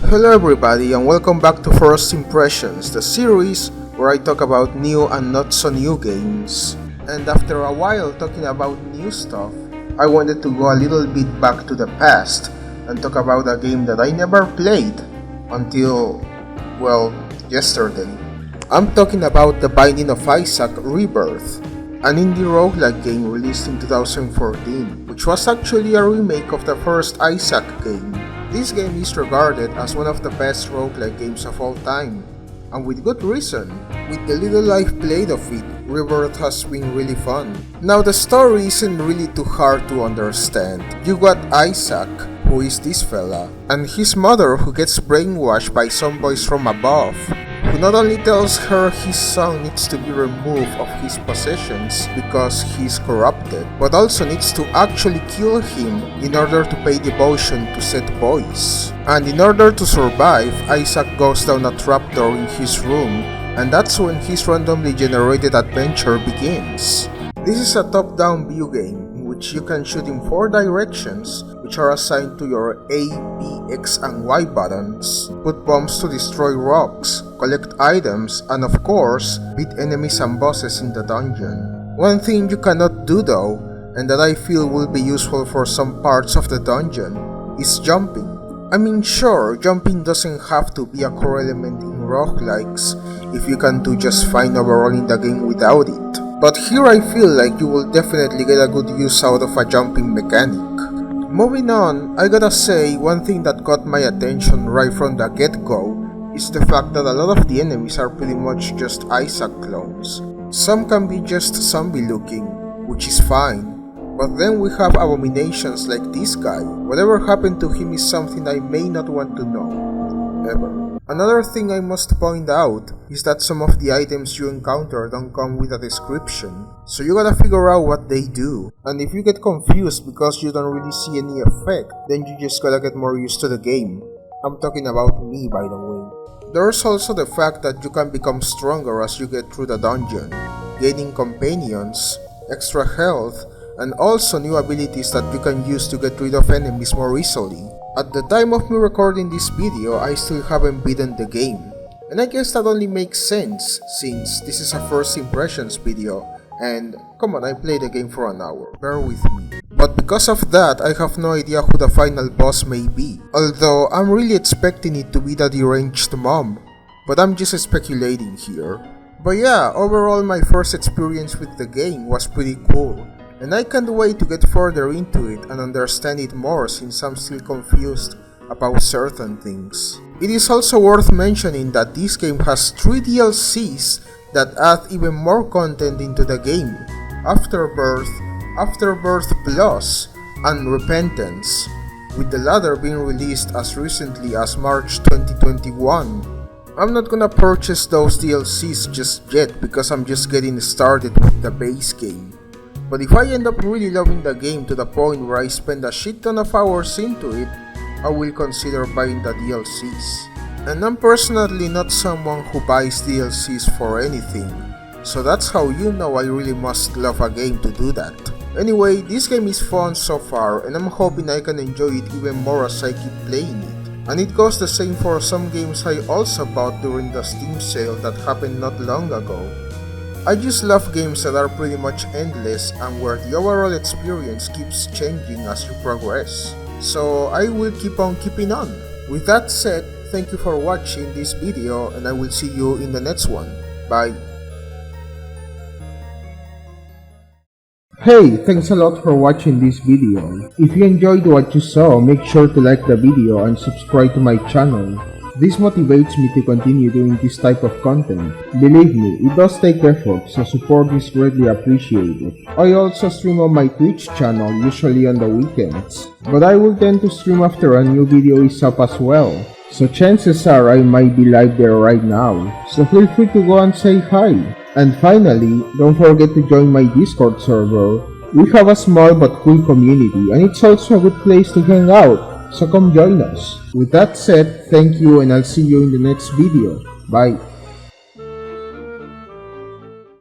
Hello everybody and welcome back to First Impressions, the series where I talk about new and not so new games. And after a while talking about new stuff, I wanted to go a little bit back to the past and talk about a game that I never played until, well, yesterday. I'm talking about The Binding of Isaac Rebirth, an indie roguelike game released in 2014, which was actually a remake of the first Isaac game. This game is regarded as one of the best roguelike games of all time, and with good reason. With the little I've played of it, Rebirth has been really fun. Now the story isn't really too hard to understand. You got Isaac, who is this fella, and his mother who gets brainwashed by some voice from above, who not only tells her his son needs to be removed of his possessions because he's corrupted, but also needs to actually kill him in order to pay devotion to said voice. And in order to survive, Isaac goes down a trapdoor in his room, and that's when his randomly generated adventure begins. This is a top-down view game in which you can shoot in 4 directions, which are assigned to your A, B, X, and Y buttons, put bombs to destroy rocks, collect items, and of course, beat enemies and bosses in the dungeon. One thing you cannot do though, and that I feel will be useful for some parts of the dungeon, is jumping. I mean sure, jumping doesn't have to be a core element in roguelikes if you can do just fine overall in the game without it. But here I feel like you will definitely get a good use out of a jumping mechanic. Moving on, I gotta say, one thing that got my attention right from the get-go is the fact that a lot of the enemies are pretty much just Isaac clones. Some can be just zombie looking, which is fine, but then we have abominations like this guy. Whatever happened to him is something I may not want to know, ever. Another thing I must point out is that some of the items you encounter don't come with a description, so you gotta figure out what they do. And if you get confused because you don't really see any effect, then you just gotta get more used to the game. I'm talking about me, by the way. There's also the fact that you can become stronger as you get through the dungeon, gaining companions, extra health, and also new abilities that you can use to get rid of enemies more easily. At the time of me recording this video, I still haven't beaten the game. And I guess that only makes sense, since this is a first impressions video, and come on, I played the game for an hour, bear with me. But because of that, I have no idea who the final boss may be, although I'm really expecting it to be the deranged mom, but I'm just speculating here. But yeah, overall my first experience with the game was pretty cool, and I can't wait to get further into it and understand it more since I'm still confused about certain things. It is also worth mentioning that this game has 3 DLCs that add even more content into the game: Afterbirth, Afterbirth Plus, and Repentance, with the latter being released as recently as March 2021. I'm not gonna purchase those DLCs just yet because I'm just getting started with the base game. But if I end up really loving the game to the point where I spend a shit ton of hours into it, I will consider buying the DLCs. And I'm personally not someone who buys DLCs for anything, so that's how you know I really must love a game to do that. Anyway, this game is fun so far, and I'm hoping I can enjoy it even more as I keep playing it. And it goes the same for some games I also bought during the Steam sale that happened not long ago. I just love games that are pretty much endless and where the overall experience keeps changing as you progress. So I will keep on keeping on. With that said, thank you for watching this video and I will see you in the next one. Bye. Hey, thanks a lot for watching this video. If you enjoyed what you saw, make sure to like the video and subscribe to my channel. This motivates me to continue doing this type of content. Believe me, it does take effort, so support is greatly appreciated. I also stream on my Twitch channel, usually on the weekends, but I will tend to stream after a new video is up as well, so chances are I might be live there right now, so feel free to go and say hi. And finally, don't forget to join my Discord server. We have a small but cool community, and it's also a good place to hang out. So come join us. With that said, thank you and I'll see you in the next video. Bye.